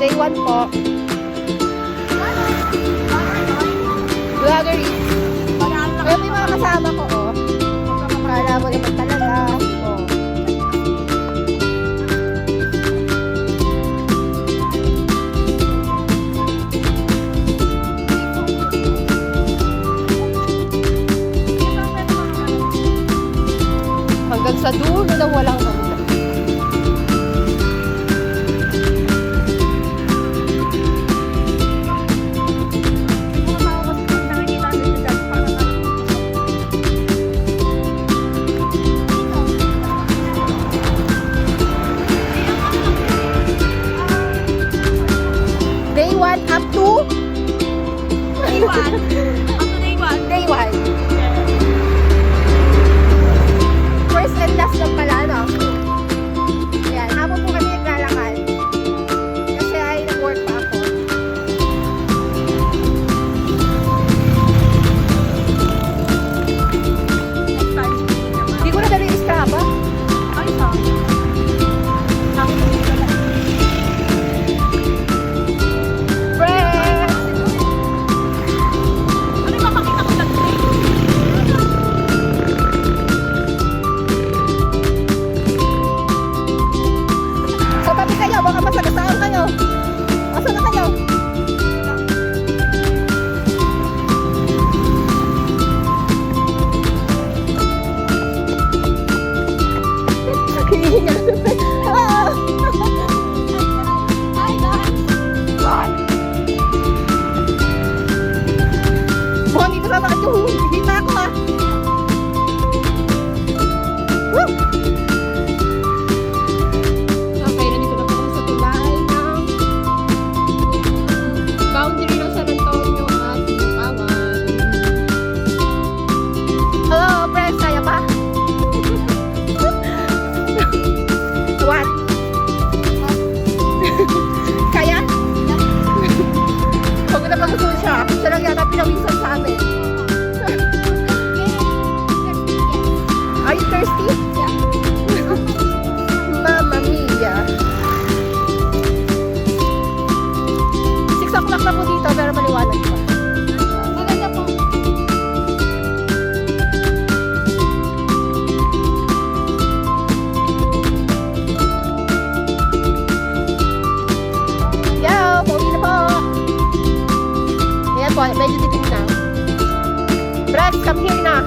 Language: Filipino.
Day 1 po. Vloggery. Kaya may mga kasama ko, oh. Para mo naman talaga. Oh. Hanggang sa dulo na walang hanggan. Day 1 up to? Day 1. Up to day 1. Day 1. First and last lang pala, no? Ayan, hapon po kami naglalakad. Kasi ay nag-work pa ako. Next time, naman. Hindi ko na dali scrub, ah. Ay, sorry. Ako po dito lang. Friends! Ano yung mapakita ko lang today? Sa tabi kayo, baka masagasaan kayo. Asa na kayo? Hihingal. Ah! Hi, guys. Mukhang dito sa taas yung hihita ako, ah. Woo! Okay, nandito na po kami sa tulay ng boundary ng San Antonio at Bukawan. Hello, friends, kaya pa? What? Kaya? Huwag ko na pag-usul siya. Siya lang yata pinawisan sa amin. Are you thirsty? Yeah. Mamma mia. 6 o'clock na po dito pero maliwanag pa. Maganda po. Yo, pauwi na po. Ayan po, medyo titig na. Brex, come here na.